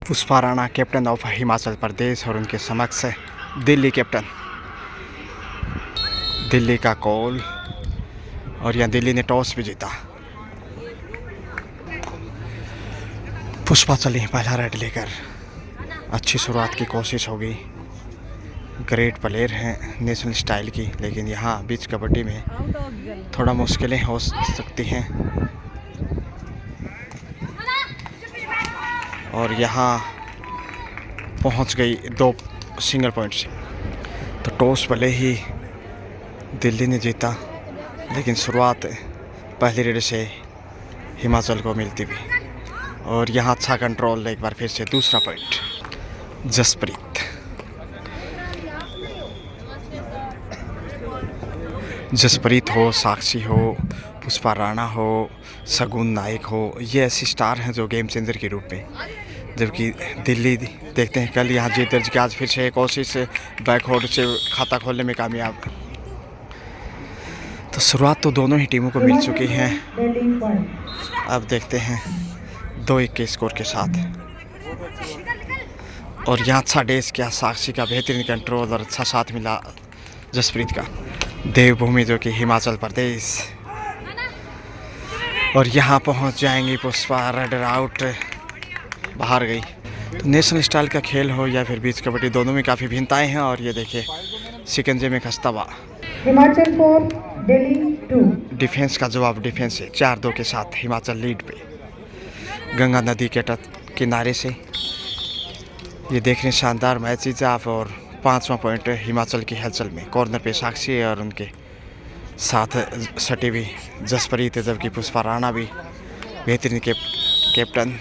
Pushpa Rana captain of Himachal Pradesh और उनके समक्ष दिल्ली कैप्टन। दिल्ली का कॉल और यहाँ दिल्ली ने टॉस भी जीता। पुष्पा चली पहला रेड लेकर। अच्छी शुरुआत की कोशिश होगी। ग्रेट प्लेयर हैं नेशनल स्टाइल की, लेकिन यहाँ बीच कबड्डी में थोड़ा मुश्किलें हो सकती हैं। और यहाँ पहुँच गई 2 सिंगल पॉइंट से। तो टॉस भले ही दिल्ली ने जीता, लेकिन शुरुआत पहली रेड से हिमाचल को मिलती भी। और यहाँ अच्छा कंट्रोल, एक बार फिर से दूसरा पॉइंट जसप्रीत। जसप्रीत हो, साक्षी हो, पुष्पा राणा हो, शगुन नायक हो, ये ऐसी स्टार हैं जो गेम चेंजर के रूप में। जबकि दिल्ली देखते हैं कल यहाँ जीत दर्ज की, आज फिर से कोशिश बैकवर्ड से खाता खोलने में कामयाब। तो शुरुआत तो दोनों ही टीमों को मिल चुकी है। अब देखते हैं 2-1 के स्कोर के साथ। और यहाँ अच्छा डेस किया साक्षी का, बेहतरीन कंट्रोल और अच्छा साथ मिला जसप्रीत का। देवभूमि जो कि हिमाचल प्रदेश। और यहाँ पहुँच जाएंगी पुष्पा। रेड आउट बाहर गई। तो नेशनल स्टाइल का खेल हो या फिर बीच कबड्डी, दोनों में काफ़ी भिन्नताएं हैं। और ये देखिए शिकंजे में खस्ता हुआ हिमाचल 4 दिल्ली 2। डिफेंस का जवाब डिफेंस से 4-2 के साथ हिमाचल लीड पे। गंगा नदी के तट किनारे से ये देखने शानदार मैच जीता। और 5वां पॉइंट हिमाचल की हलचल में। कॉर्नर पे साक्षी और उनके साथ सटी भी जसप्रीत, जबकि पुष्पा राणा भी बेहतरीन कैप्टन।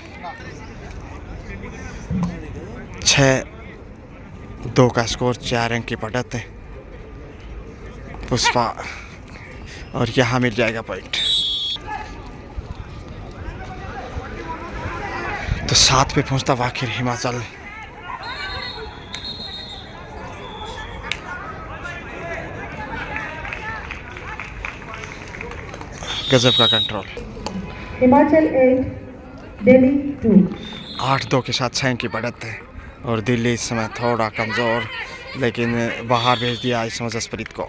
6-2 का स्कोर, 4 अंक की बढ़त है पुष्पा। और यहाँ मिल जाएगा पॉइंट। तो 7 पे पहुँचता आखिर हिमाचल। गजब का कंट्रोल। हिमाचल 8 दिल्ली 2। 8-2 के साथ 6 की बढ़त है। और दिल्ली इस समय थोड़ा कमज़ोर, लेकिन बाहर भेज दिया इस समय जसप्रीत को।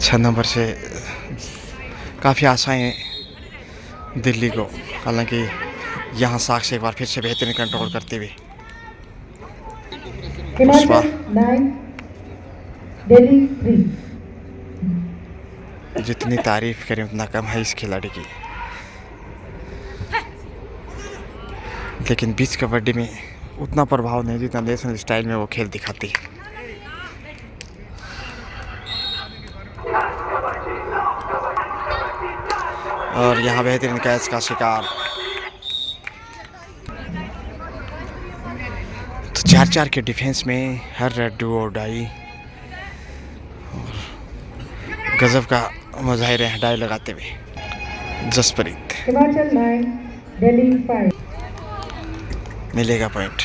6 नंबर से काफ़ी आशाएं दिल्ली को, हालांकि यहाँ साक्षी एक बार फिर से बेहतरीन कंट्रोल करती हुई। हिमाचल 9 दिल्ली 3। जितनी तारीफ करें उतना कम है इस खिलाड़ी की, लेकिन बीच कबड्डी में उतना प्रभाव नहीं जितना नेशनल स्टाइल में वो खेल दिखाती है। और यहाँ बेहतरीन कैच का शिकार। तो 4-4 के डिफेंस में हर रेड डू और डाई। गजब का मुजाहिर है डाई लगाते हुए जसप्रीत। हिमाचल 9 दिल्ली 5। मिलेगा पॉइंट।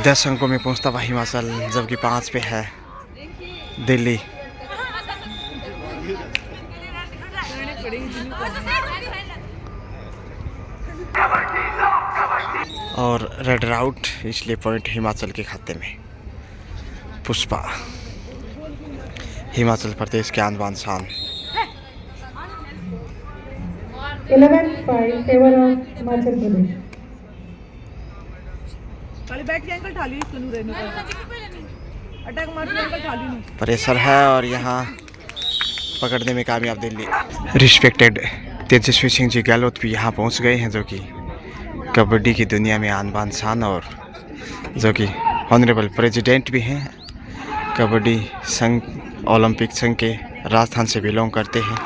10 अंकों में पहुंचता हुआ हिमाचल, जबकि 5 पे है दिल्ली। और रेड आउट, इसलिए पॉइंट हिमाचल के खाते में। पुष्पा हिमाचल प्रदेश के आन बान शान। 11-5 favour of Himachal Pradesh. Pressure है और यहाँ पकड़ने में कामयाब दिल्ली। रिस्पेक्टेड तेजस्वी सिंह जी गहलोत भी यहाँ पहुँच गए हैं, जो कि कबड्डी की दुनिया में आन बान शान, और जो कि ऑनरेबल प्रेसिडेंट भी हैं। कबड्डी संघ, ओलंपिक संघ के राजस्थान से बिलोंग करते हैं।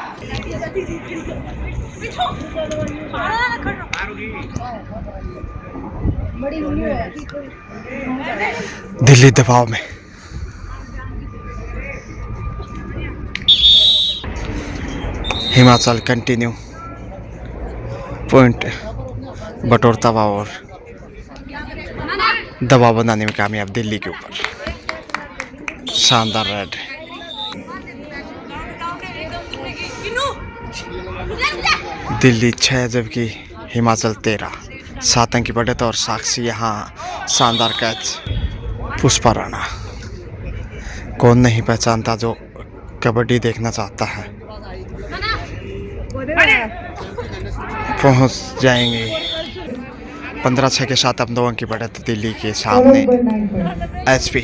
दिल्ली दबाव में। हिमाचल कंटिन्यू पॉइंट बटोरता हुआ और दबाव बनाने में कामयाब दिल्ली के ऊपर। शानदार रेड। दिल्ली 6 जबकि हिमाचल 13। 7 अंक की बढ़त और साक्षी यहाँ शानदार कैच। पुष्पा राणा, कौन नहीं पहचानता जो कबड्डी देखना चाहता है। पहुंच जाएंगे 15-6 के साथ। अब 2 अंक की बढ़त दिल्ली के सामने। Followed by 9 points. एचपी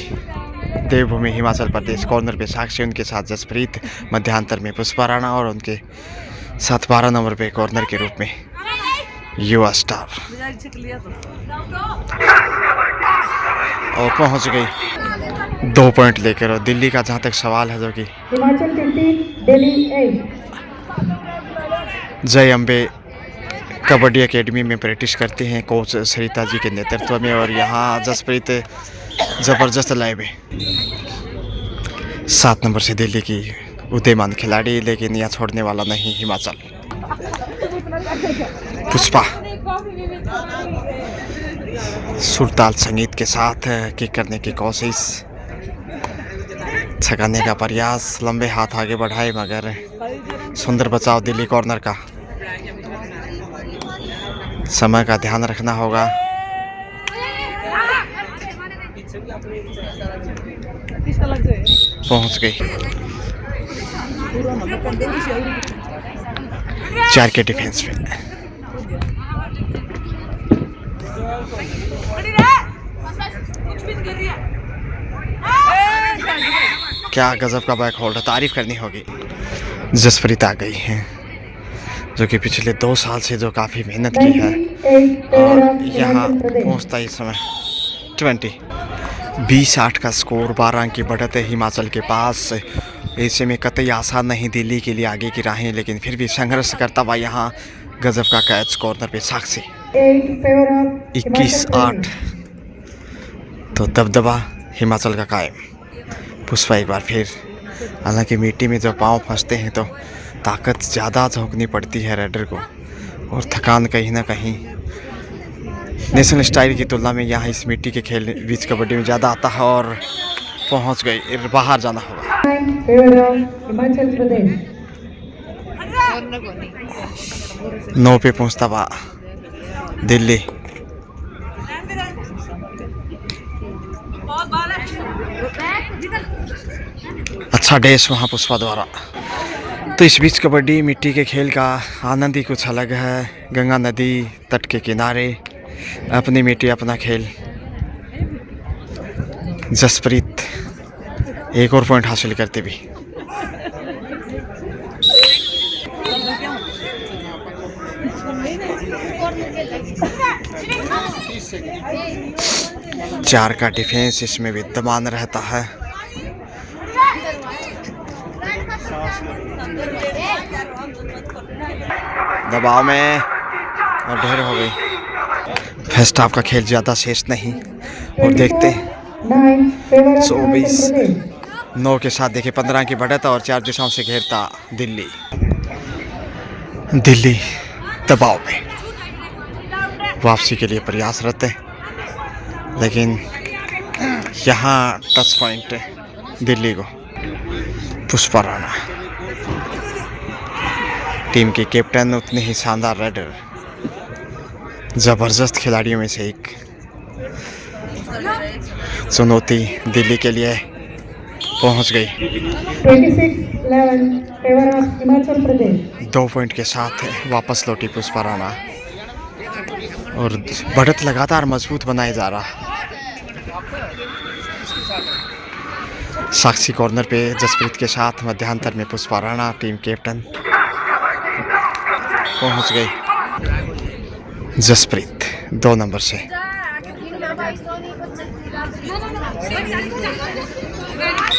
देवभूमि हिमाचल प्रदेश। कॉर्नर पे साक्षी, उनके साथ जसप्रीत, मध्यांतर में पुष्पा राणा और उनके साथ 12 नंबर पे कॉर्नर के रूप में युवा स्टार। और पहुंच गई 2 पॉइंट लेकर। और दिल्ली का जहां तक सवाल है जो कि Himachal 15, Delhi 8. जय अम्बे कबड्डी एकेडमी में प्रैक्टिस करते हैं कोच सरिता जी के नेतृत्व में। और यहाँ जसप्रीत ज़बरदस्त लाइव है। 7 नंबर से दिल्ली की उदयमान खिलाड़ी, लेकिन यह छोड़ने वाला नहीं हिमाचल। पुष्पा सुरताल संगीत के साथ किक करने की कोशिश, छकाने का प्रयास, लंबे हाथ आगे बढ़ाए मगर सुंदर बचाव दिल्ली कॉर्नर का। समय का ध्यान रखना होगा। पहुंच गई 4 के डिफेंस में। क्या गजब का बैक होल्ड, तारीफ करनी होगी। जसप्रीत आ गई हैं जो कि पिछले 2 साल से जो काफ़ी मेहनत की है। 98 और favor of यहाँ Himachal Pradesh. पहुँचता इस समय 20 का स्कोर, 12 अंक की बढ़त है हिमाचल के पास। ऐसे में कतई आसान नहीं दिल्ली के लिए आगे की राहें, लेकिन फिर भी संघर्ष करता हुआ यहाँ गजब का कैच कॉर्नर पे साक्षी। 8 favor of Himachal 21-8 Pradesh. तो दबदबा हिमाचल का कायम। पुष्पा एक बार फिर, हालांकि मिट्टी में जब पाँव फंसते हैं तो ताकत ज़्यादा झोंकनी पड़ती है रेडर को, और थकान कहीं ना कहीं नेशनल स्टाइल की तुलना में यहाँ इस मिट्टी के खेल बीच कबड्डी में ज़्यादा आता है। और पहुँच गई, बाहर जाना होगा। 9 favor of Himachal Pradesh. 9 पे पहुँचता हुआ दिल्ली। अच्छा डैश वहाँ पुष्पा द्वारा। तो इस बीच कबड्डी मिट्टी के खेल का आनंद ही कुछ अलग है। गंगा नदी तट के किनारे, अपनी मिट्टी अपना खेल। जसप्रीत एक और पॉइंट हासिल करते भी। चार का डिफेंस इसमें विद्यमान रहता है। दबाव में और ढेर हो गई। फर्स्ट हाफ का खेल ज़्यादा शेष नहीं, और देखते हैं 9 favor of 24 Himachal Pradesh. 9 के साथ देखिए 15 की बढ़त और 4 दिशाओं से घेरता दिल्ली। दिल्ली दबाव में वापसी के लिए प्रयासरत है, लेकिन यहाँ टच पॉइंट दिल्ली को। पुष्पा राणा टीम के कैप्टन, उतने ही शानदार रेडर, ज़बरदस्त खिलाड़ियों में से एक। चुनौती दिल्ली के लिए पहुंच गई। 26-11 favor of Himachal Pradesh. 2 point के साथ वापस लौटी पुष्पा राणा, और बढ़त लगातार मजबूत बनाया जा रहा। साक्षी कॉर्नर पे जसप्रीत के साथ, मध्यांतर में पुष्पा राणा टीम कैप्टन। पहुंच गई जसप्रीत 2 नंबर से।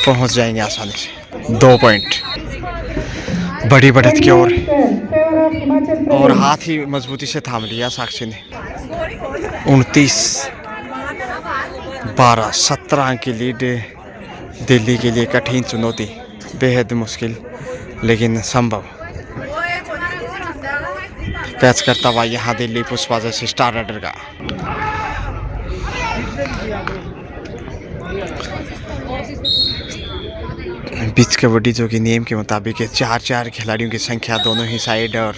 पहुंच जाएंगे आसानी से। 2 पॉइंट, बड़ी बढ़त की ओर, 28-12 favor of Himachal और Pradesh. हाथ ही मजबूती से थाम लिया साक्षी ने। 29-12 17 अंक की लीड दिल्ली के लिए कठिन चुनौती, बेहद मुश्किल लेकिन संभव। कैच करता हुआ यहाँ दिल्ली पुष्पा जैसे स्टार राइडर का। बीच कबड्डी जो कि नियम के मुताबिक 4-4 खिलाड़ियों की संख्या दोनों ही साइड, और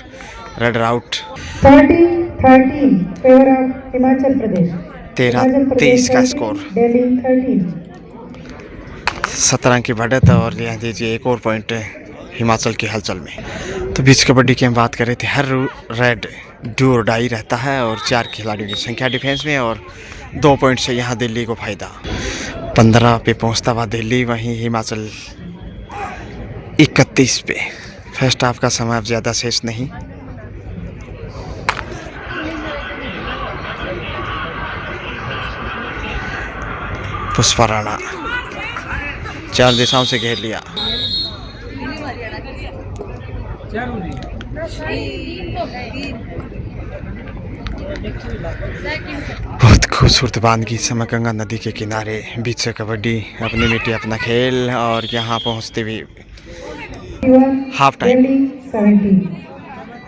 raider out. 30 13 favor of Himachal Pradesh. 13-23 का स्कोर। Delhi 13. 17 की बढ़त और ले दीजिए एक और पॉइंट हिमाचल की हलचल में। तो बीच कबड्डी की हम बात कर रहे थे, हर रेड डू और डाई रहता है और 4 खिलाड़ियों की संख्या डिफेंस में और 2 पॉइंट से यहाँ दिल्ली को फायदा। 15 पे पहुँचता हुआ दिल्ली, वहीं हिमाचल 31 पे। फर्स्ट हाफ का समय अब ज़्यादा शेष नहीं। पुष्पा राणा 4 दिशाओं से घेर लिया। बहुत खूबसूरत बानगी समय गंगा नदी के किनारे बीच से कबड्डी, अपनी मिट्टी अपना खेल, और यहाँ पहुँचते हुए हाफ टाइम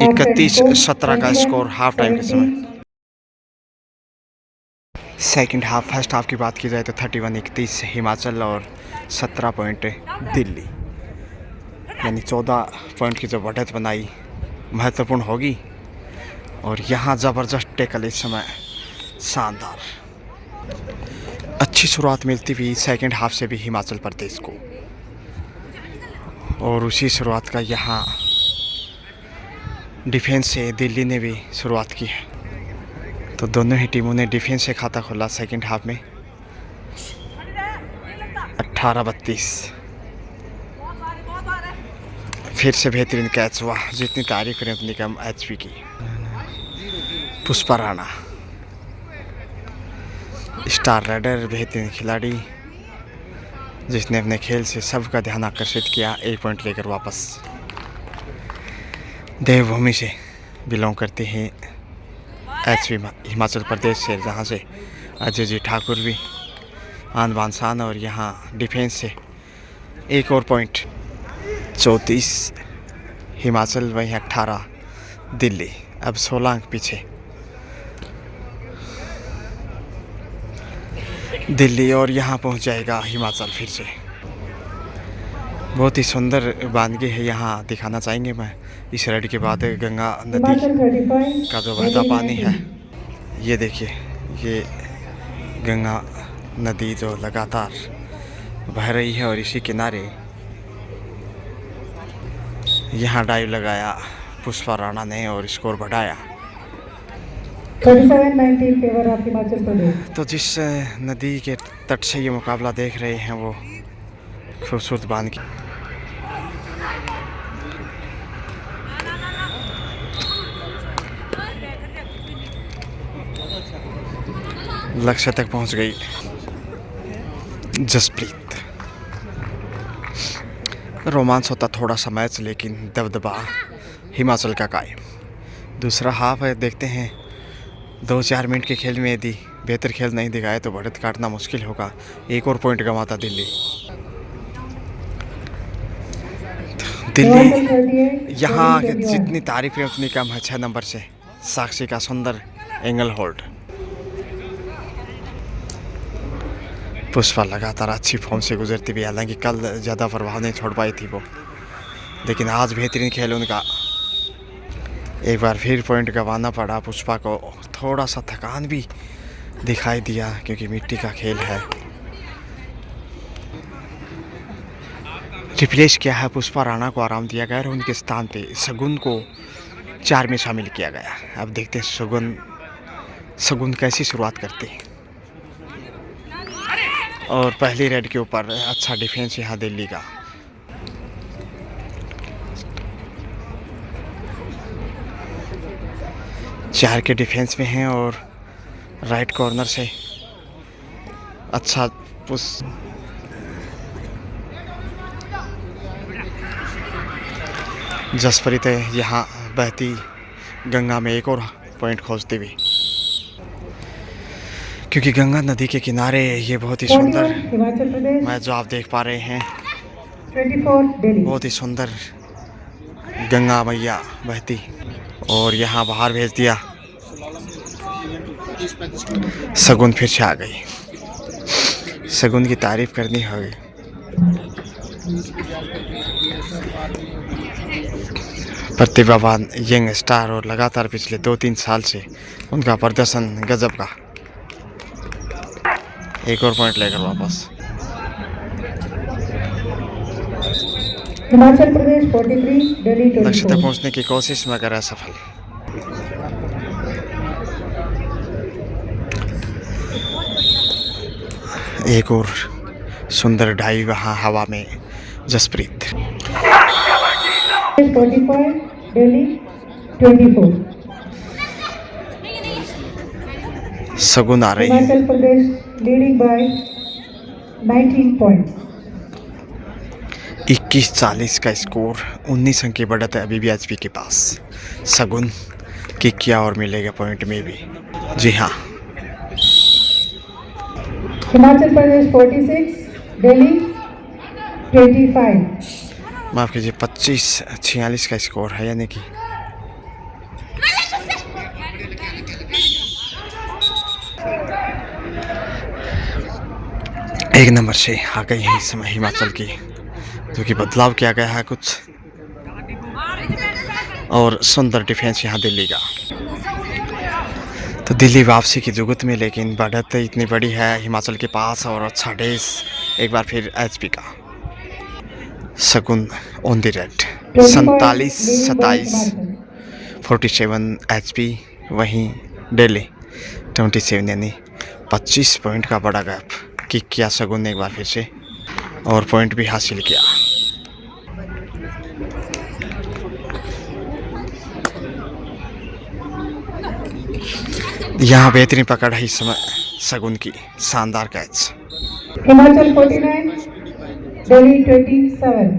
31-17 का स्कोर हाफ टाइम के समय। सेकंड हाफ, फर्स्ट हाफ की बात की जाए तो 31-31 हिमाचल और 17 पॉइंट दिल्ली, यानी 14 पॉइंट की जो बढ़त बनाई महत्वपूर्ण होगी। और यहाँ ज़बरदस्त टैकल इस समय, शानदार अच्छी शुरुआत मिलती हुई सेकंड हाफ से भी हिमाचल प्रदेश को, और उसी शुरुआत का यहाँ डिफेंस से दिल्ली ने भी शुरुआत की है। तो दोनों ही टीमों ने डिफेंस से खाता खोला सेकंड हाफ में। 18-32 फिर से बेहतरीन कैच हुआ, जितनी तारीफ करें उतनी कम एचपी की। पुष्पा राणा स्टार राइडर, बेहतरीन खिलाड़ी जिसने अपने खेल से सबका ध्यान आकर्षित किया। 1 पॉइंट लेकर वापस। देवभूमि से बिलोंग करते हैं एचपी हिमाचल प्रदेश से, जहाँ से अजय जी ठाकुर भी आन बान शान, और यहाँ डिफेंस से एक और पॉइंट। 34 हिमाचल, वहीं 18 दिल्ली, अब 16 अंक पीछे दिल्ली, और यहाँ पहुँच जाएगा हिमाचल फिर से। बहुत ही सुंदर बानगी है, यहाँ दिखाना चाहेंगे मैं। इस रेड के बाद गंगा नदी का जो बहता पानी है, ये देखिए, ये गंगा नदी जो लगातार बह रही है, और इसी किनारे यहाँ डाइव लगाया पुष्पा राणा ने और स्कोर बढ़ाया। 37-19 फेवर ऑफ हिमाचल प्रदेश। तो जिस नदी के तट से ये मुकाबला देख रहे हैं, वो खूबसूरत बानगी। लक्ष्य तक पहुंच गई जसप्रीत। रोमांस होता थोड़ा सा मैच, लेकिन दबदबा हिमाचल का कायम। दूसरा हाफ है, देखते हैं 2-4 मिनट के खेल में यदि बेहतर खेल नहीं दिखाए तो बढ़त काटना मुश्किल होगा। एक और पॉइंट गंवाता दिल्ली। दिल्ली यहाँ जितनी तारीफ है उतनी कम है। 6 नंबर से साक्षी का सुंदर एंगल होल्ड। पुष्पा लगातार अच्छी फॉर्म से गुजरती हुई, हालांकि कल ज़्यादा प्रभाव नहीं छोड़ पाई थी वो, लेकिन आज बेहतरीन खेल उनका। एक बार फिर पॉइंट गंवाना पड़ा पुष्पा को। थोड़ा सा थकान भी दिखाई दिया, क्योंकि मिट्टी का खेल है। रिप्लेस किया है, पुष्पा राणा को आराम दिया गया और उनके स्थान पे शगुन को 4 में शामिल किया गया। अब देखते हैं शगुन कैसी शुरुआत करते हैं। और पहली रेड के ऊपर अच्छा डिफेंस यहाँ दिल्ली का। चार के डिफेंस में हैं और राइट कॉर्नर से अच्छा पुश। जसप्रीत यहाँ बहती गंगा में एक और पॉइंट खोजती हुई, क्योंकि गंगा नदी के किनारे ये बहुत ही सुंदर मैच जो आप देख पा रहे हैं, 24 बहुत ही सुंदर गंगा मैया बहती, और यहाँ बाहर भेज दिया। शगुन फिर से आ गई। शगुन की तारीफ करनी होगी। प्रतिभावान यंग स्टार और लगातार पिछले 2-3 साल से उनका प्रदर्शन गजब का। एक और पॉइंट लेकर वापस। हिमाचल प्रदेश 43, दिल्ली लक्ष्य तक 24. पहुंचने की कोशिश में कर असफल। एक और सुंदर ढाई वहां हवा में जसप्रीत। 45, दिल्ली 24. सगुन आ रही है। Himachal Pradesh leading by 19 points. 21-40 का स्कोर, 19 अंक की बढ़त है अभी भी एचपी के पास। सगुन की क्या और मिलेगा पॉइंट में भी। जी हाँ, हिमाचल प्रदेश 46, दिल्ली 25. माफ कीजिए 25-46 का स्कोर है, यानी कि एक नंबर से आ गई है इस समय हिमाचल की, जो कि बदलाव किया गया है कुछ। और सुंदर डिफेंस यहाँ दिल्ली का। तो दिल्ली वापसी की जुगत में, लेकिन बढ़त इतनी बड़ी है हिमाचल के पास और अच्छा डेस एक बार फिर एचपी का। सगुन ऑन द रेड 47-27 47 एचपी, वहीं दिल्ली 27, यानी 25 पॉइंट का बड़ा गैप किक किया सगुन ने एक बार फिर से और पॉइंट भी हासिल किया। यहाँ बेहतरीन पकड़ है इस समय सगुन की, शानदार कैच। हिमाचल 49, दिल्ली 27.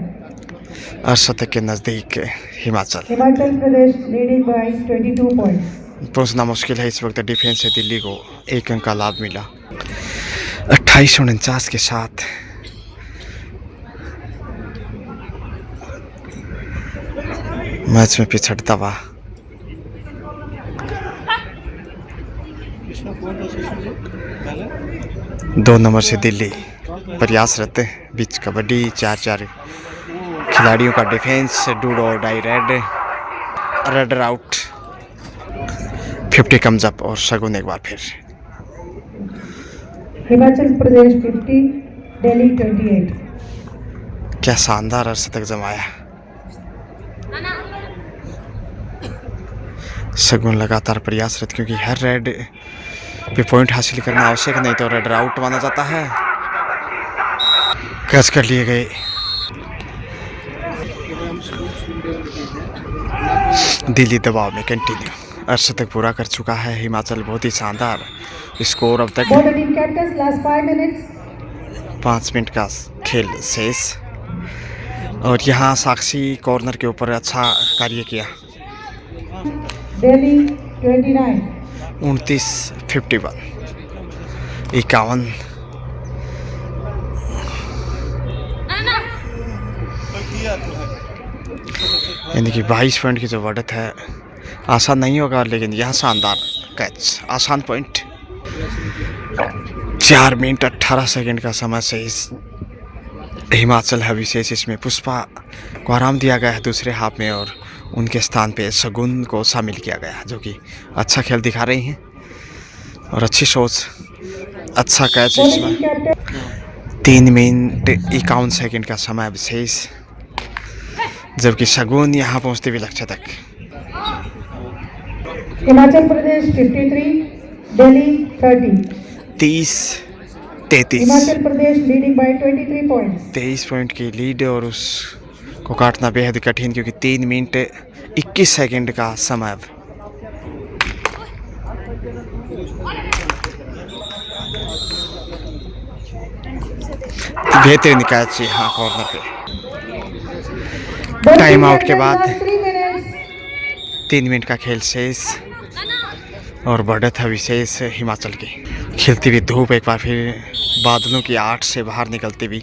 अर्शतक के नज़दीक Himachal. Himachal Pradesh leading by 22 points. पहुंचना मुश्किल है इस वक्त डिफेंस से दिल्ली को 1 अंक का लाभ मिला 28-49 के साथ। मैच में पिछड़ता हुआ दो नंबर से दिल्ली प्रयासरत, बीच कबड्डी 4-4 खिलाड़ियों का डिफेंस, डूड और die raid out, 50 comes up और सगुन एक बार फिर। हिमाचल प्रदेश 50, दिल्ली 28. क्या शानदार अर्शतक जमाया। सगुन लगातार प्रयासरत, क्योंकि हर रेड पे पॉइंट हासिल करना आवश्यक, नहीं तो रेड आउट माना जाता है। कैच कर लिए गए। दिल्ली दबाव में कंटिन्यू, अर्शतक पूरा कर चुका है हिमाचल। बहुत ही शानदार स्कोर अब तक। Both the team captains last 5 minutes. 5 minute का खेल शेष, और यहाँ साक्षी कॉर्नर के ऊपर अच्छा कार्य किया। दिल्ली 29. 29-51, 51। यानी कि 22 पॉइंट की जो बढ़त है, आसान नहीं होगा, लेकिन यह शानदार कैच, आसान पॉइंट। 4 मिनट 18 सेकंड का समय से इस हिमाचल है विशेष। इसमें पुष्पा को आराम दिया गया है दूसरे हाफ में, और उनके स्थान पे सगुन को शामिल किया गया, जो कि अच्छा खेल दिखा रही हैं और अच्छी सोच, अच्छा कैच। Both the इसमें team captains. 3 मिनट 51 सेकंड का समय विशेष, जबकि सगुन यहाँ पहुँचते भी लक्ष्य तक। Himachal Pradesh 53, Delhi 30. 30-33, Himachal Pradesh leading by 23 points. 23 point की लीड, और उसको काटना बेहद कठिन, क्योंकि 3 मिनट 21 सेकंड का समय अब। बेहतरीन कैच यहाँ कॉर्नर पे। Both टाइम team आउट के captains बाद last 3 minutes. 3 मिनट का खेल शेष, और बढ़त है विशेष हिमाचल की। खिलती हुई धूप एक बार फिर बादलों की आठ से बाहर निकलती हुई।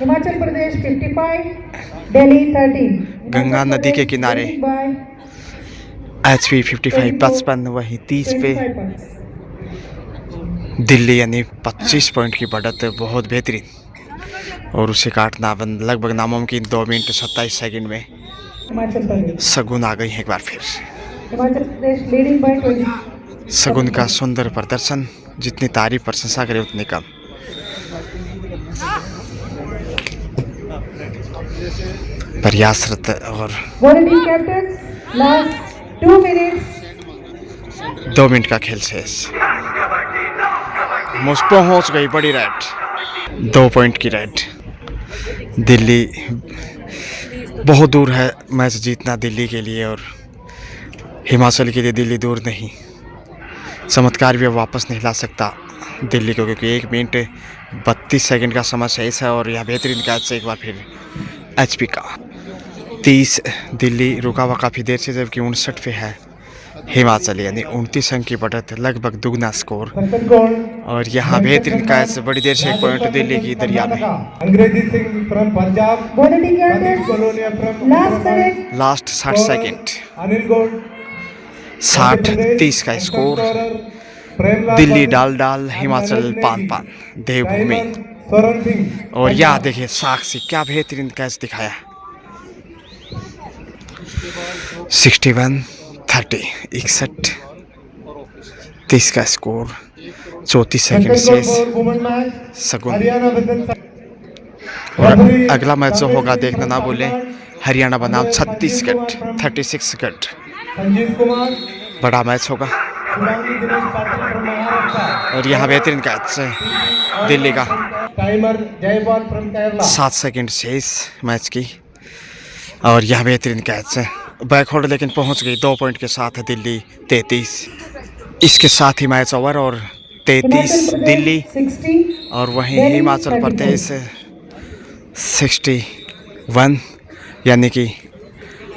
हिमाचल प्रदेश 55, दिल्ली 13. गंगा नदी के किनारे leading by HP 55 55, वहीं 30 पे 25 points. दिल्ली, यानी 25 पॉइंट की बढ़त, बहुत बेहतरीन, और उसे काटना लगभग नामुमकिन 2 मिनट 27 सेकंड में। Himachal Pradesh. शगुन आ गई है एक बार फिर। Himachal Pradesh leading by 20. शगुन का सुंदर प्रदर्शन, जितनी तारीफ प्रशंसा करे उतनी कम। प्रयासरत और Volunteer captains, last 2 minutes. 2 minute का खेल शेष। मुझ पहुंच गई बड़ी रेड, 2 पॉइंट की रेड। दिल्ली बहुत दूर है मैच जीतना दिल्ली के लिए, और हिमाचल के लिए दिल्ली दूर नहीं। चमत्कार भी अब वापस नहीं ला सकता दिल्ली को, क्योंकि 1 मिनट 32 सेकंड का समय शेष है। और यह बेहतरीन कैच से एक बार फिर एचपी का 30। दिल्ली रुका हुआ काफ़ी देर से, जबकि 59 पे है हिमाचल, यानी 29 अंक की बढ़त, लगभग दुगना स्कोर। और यहाँ बेहतरीन कैच, बड़ी देर से 1 पॉइंट दिल्ली की दरिया में। Angrezi Singh from Punjab, Volunteer captains, last minute. Last 60 second, Anil Gaur 60-30 का स्कोर। दिल्ली डाल हिमाचल पान देवभूमि। स्वरण सिंह और यह देखिए साक्षी, क्या बेहतरीन कैच दिखाया। 61-30, 61-30 का स्कोर। 34 सेकंड शेष। शगुन हरियाणा वतन और अगला मैच जो होगा देखना ना भूलें, हरियाणा बनाम छत्तीसगढ़ 36 गढ़। संजीव कुमार, बड़ा मैच होगा। शिवांगी दिनेश पाटिल फ्रॉम महाराष्ट्र, और यहाँ बेहतरीन कैच है दिल्ली का। Timer Jaipal from Kerala. 7 second शेष मैच की, और यह बेहतरीन कैच है बैकहोल्ड, लेकिन पहुंच गई 2 पॉइंट के साथ है दिल्ली 33। इसके साथ ही मैच ओवर, और 33 Himachal दिल्ली, Pradesh 60. और वहीं Delhi हिमाचल 34. प्रदेश 61, यानी कि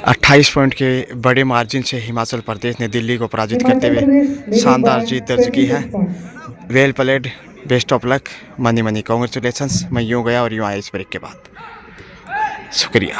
28 पॉइंट के बड़े मार्जिन से हिमाचल प्रदेश ने दिल्ली को पराजित करते Himachal हुए Pradesh leading शानदार by जीत दर्ज की है। 26 points. Well played, best of luck, money congratulations. मैं यूँ गया और यूँ आया इस ब्रेक के बाद। शुक्रिया।